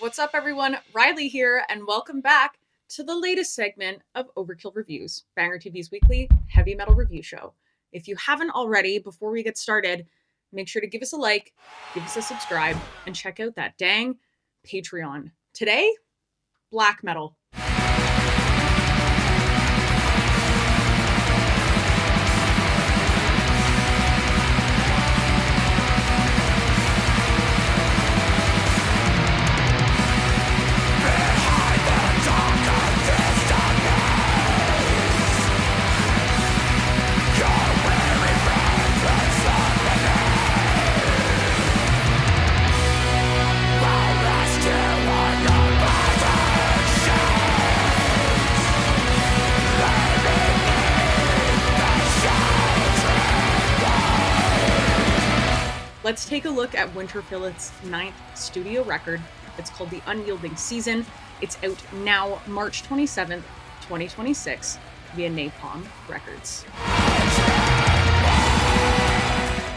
What's up, everyone? Riley here, and welcome back to the latest segment of Overkill Reviews, BangerTV's weekly heavy metal review show. If you haven't already, before we get started, make sure to give us a like, give us a subscribe, and check out that dang Patreon. Today, black metal. Let's take a look at Winterfylleth's 9th studio record. It's called The Unyielding Season. It's out now, March 27th, 2026, via Napalm Records.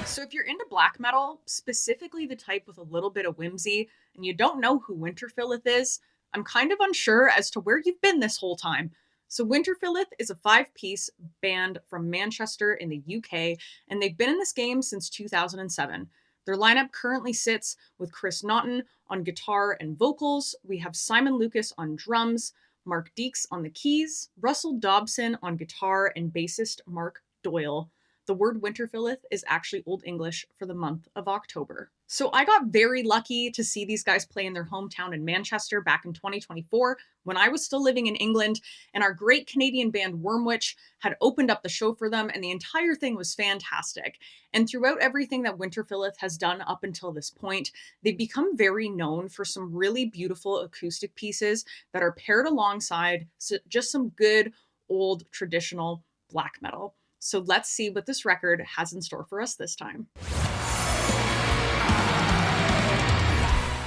So if you're into black metal, specifically the type with a little bit of whimsy, and you don't know who Winterfylleth is, I'm kind of unsure as to where you've been this whole time. So Winterfylleth is a 5-piece band from Manchester in the UK, and they've been in this game since 2007. Their lineup currently sits with Chris Naughton on guitar and vocals. We have Simon Lucas on drums, Mark Deeks on the keys, Russell Dobson on guitar, and bassist Mark Doyle. The word Winterfylleth is actually Old English for the month of October. So I got very lucky to see these guys play in their hometown in Manchester back in 2024 when I was still living in England, and our great Canadian band Wormwitch had opened up the show for them, and the entire thing was fantastic. And throughout everything that Winterfylleth has done up until this point, they've become very known for some really beautiful acoustic pieces that are paired alongside just some good old traditional black metal. So let's see what this record has in store for us this time.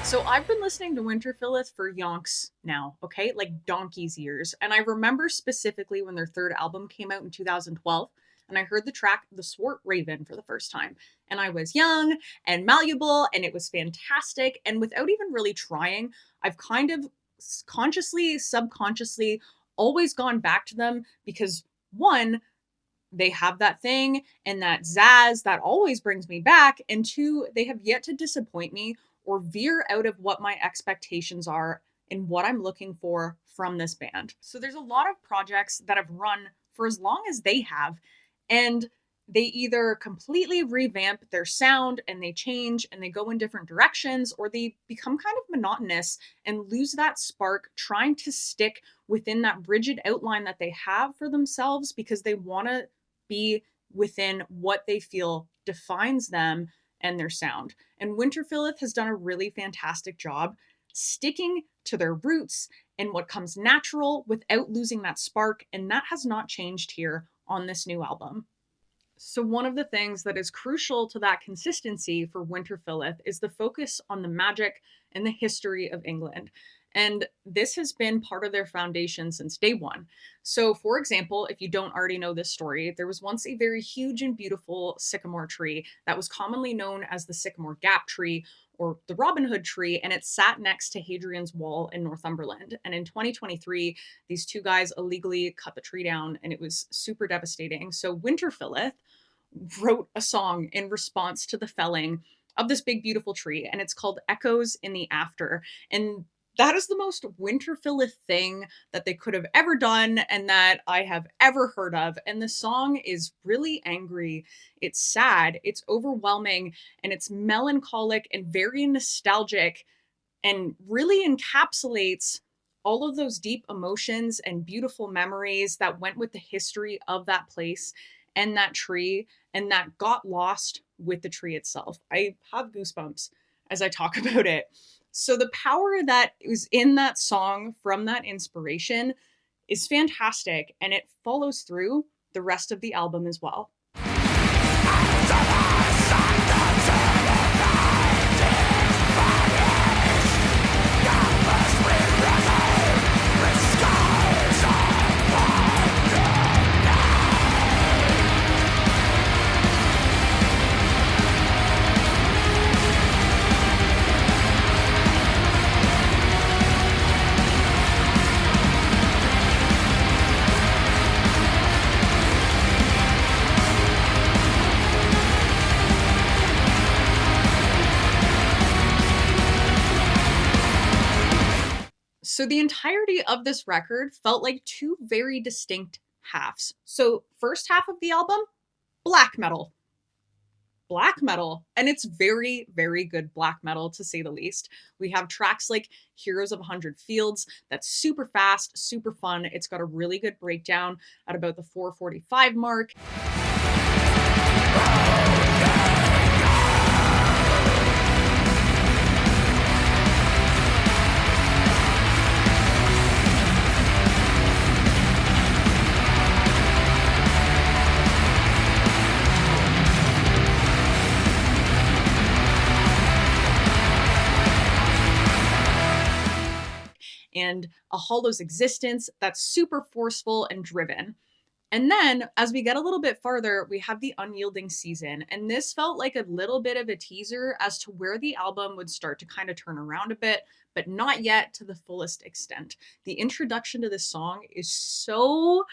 So I've been listening to Winterfylleth for yonks now, okay? Like donkey's years. And I remember specifically when their third album came out in 2012, and I heard the track The Swart Raven for the first time. And I was young and malleable, and it was fantastic. And without even really trying, I've kind of consciously, subconsciously always gone back to them because, one, they have that thing and that zazz that always brings me back. And two, they have yet to disappoint me or veer out of what my expectations are and what I'm looking for from this band. So there's a lot of projects that have run for as long as they have, and they either completely revamp their sound and they change and they go in different directions, or they become kind of monotonous and lose that spark trying to stick within that rigid outline that they have for themselves because they want to be within what they feel defines them and their sound. And Winterfylleth has done a really fantastic job sticking to their roots and what comes natural without losing that spark, and that has not changed here on this new album. So one of the things that is crucial to that consistency for Winterfylleth is the focus on the magic and the history of England. And this has been part of their foundation since day one. So, for example, if you don't already know this story, there was once a very huge and beautiful sycamore tree that was commonly known as the Sycamore Gap tree or the Robin Hood tree, and it sat next to Hadrian's Wall in Northumberland. And in 2023, these two guys illegally cut the tree down, and it was super devastating. So Winterfylleth wrote a song in response to the felling of this big, beautiful tree, and it's called Echoes in the After. And that is the most Winterfylleth thing that they could have ever done and that I have ever heard of. And the song is really angry. It's sad, it's overwhelming, and it's melancholic and very nostalgic and really encapsulates all of those deep emotions and beautiful memories that went with the history of that place and that tree and that got lost with the tree itself. I have goosebumps as I talk about it. So the power that is in that song from that inspiration is fantastic, and it follows through the rest of the album as well. So the entirety of this record felt like two very distinct halves. So first half of the album, black metal. Black metal, and it's very, very good black metal to say the least. We have tracks like Heroes of 100 Fields that's super fast, super fun. It's got a really good breakdown at about the 4:45 mark. And a hollow's existence that's super forceful and driven. And then as we get a little bit farther, we have the Unyielding season. And this felt like a little bit of a teaser as to where the album would start to kind of turn around a bit, but not yet to the fullest extent. The introduction to this song is so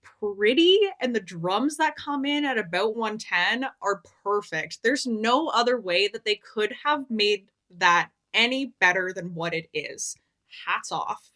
pretty, and the drums that come in at about 110 are perfect. There's no other way that they could have made that any better than what it is. Hats off.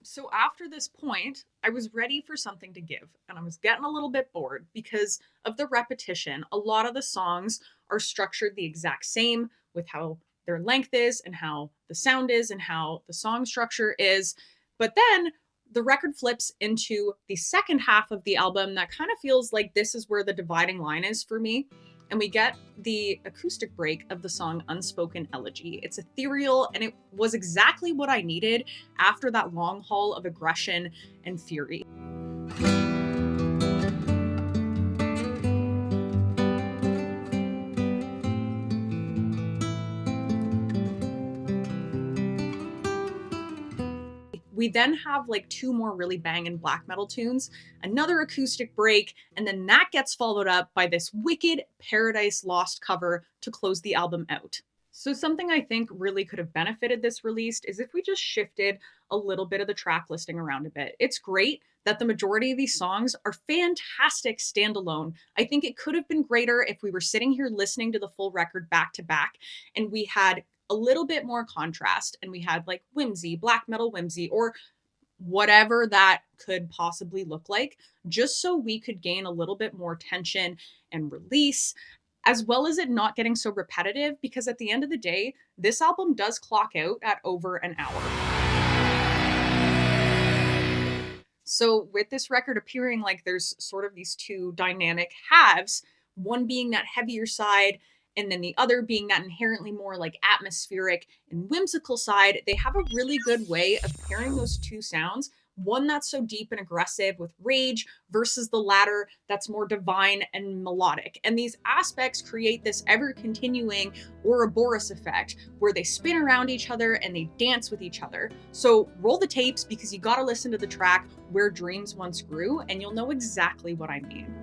So after this point, I was ready for something to give, and I was getting a little bit bored because of the repetition. A lot of the songs are structured the exact same with how their length is and how the sound is and how the song structure is. But then the record flips into the second half of the album that kind of feels like this is where the dividing line is for me. And we get the acoustic break of the song Unspoken Elegy. It's ethereal, and it was exactly what I needed after that long haul of aggression and fury. We then have like two more really banging black metal tunes, another acoustic break, and then that gets followed up by this wicked Paradise Lost cover to close the album out. So something I think really could have benefited this release is if we just shifted a little bit of the track listing around a bit. It's great that the majority of these songs are fantastic standalone. I think it could have been greater if we were sitting here listening to the full record back to back and we had a little bit more contrast and we had like whimsy, black metal whimsy, or whatever that could possibly look like, just so we could gain a little bit more tension and release, as well as it not getting so repetitive, because at the end of the day, this album does clock out at over an hour. So with this record appearing like there's sort of these two dynamic halves, one being that heavier side and then the other being that inherently more like atmospheric and whimsical side, they have a really good way of pairing those two sounds. One that's so deep and aggressive with rage versus the latter that's more divine and melodic. And these aspects create this ever continuing Ouroboros effect where they spin around each other and they dance with each other. So roll the tapes because you got to listen to the track Where Dreams Once Grew and you'll know exactly what I mean.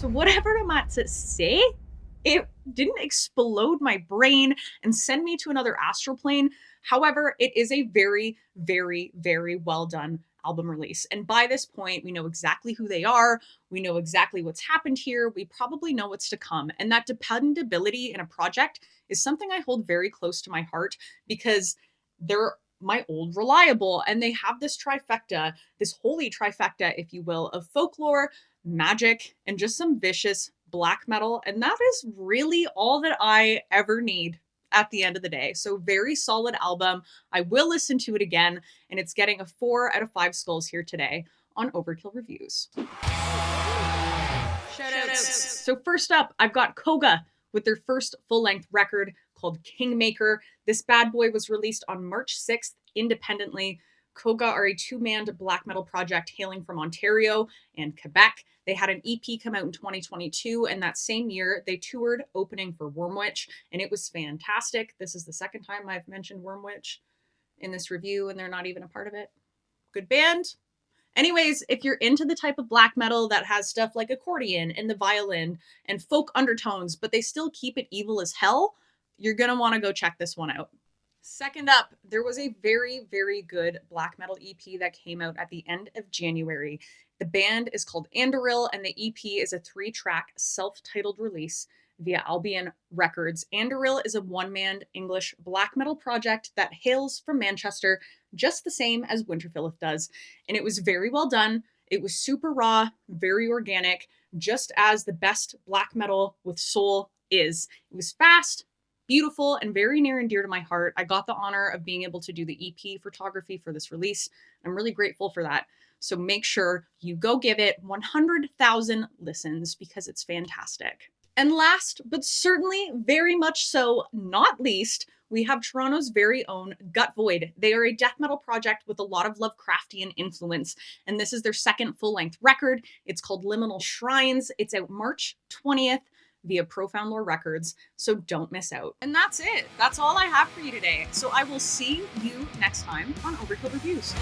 So whatever I'm at to say, it didn't explode my brain and send me to another astral plane. However, it is a very, very, very well done album release. And by this point, we know exactly who they are. We know exactly what's happened here. We probably know what's to come. And that dependability in a project is something I hold very close to my heart because they're my old reliable. And they have this trifecta, this holy trifecta, if you will, of folklore, magic, and just some vicious black metal. And that is really all that I ever need at the end of the day. So very solid album. I will listen to it again, and it's getting a 4 out of 5 skulls here today on Overkill Reviews. Shoutouts. So first up, I've got Cogadh with their first full-length record called Kingmaker. This bad boy was released on March 6th independently. Cogadh are a two-manned black metal project hailing from Ontario and Quebec. They had an EP come out in 2022, and that same year they toured opening for Wormwitch, and it was fantastic. This is the second time I've mentioned Wormwitch in this review, and they're not even a part of it. Good band. Anyways, if you're into the type of black metal that has stuff like accordion and the violin and folk undertones, but they still keep it evil as hell, you're going to want to go check this one out. Second up, there was a very, very good black metal EP that came out at the end of January. The band is called Anduril, and the EP is a 3-track self-titled release via Albion Records. Anduril is a one-man English black metal project that hails from Manchester, just the same as Winterfylleth does. And it was very well done. It was super raw, very organic, just as the best black metal with soul is. It was fast, beautiful, and very near and dear to my heart. I got the honor of being able to do the EP photography for this release. I'm really grateful for that. So make sure you go give it 100,000 listens because it's fantastic. And last, but certainly very much so not least, we have Toronto's very own Gutvoid. They are a death metal project with a lot of Lovecraftian influence, and this is their second full-length record. It's called Liminal Shrines. It's out March 20th via Profound Lore Records, so don't miss out. And that's it. That's all I have for you today. So I will see you next time on Overkill Reviews.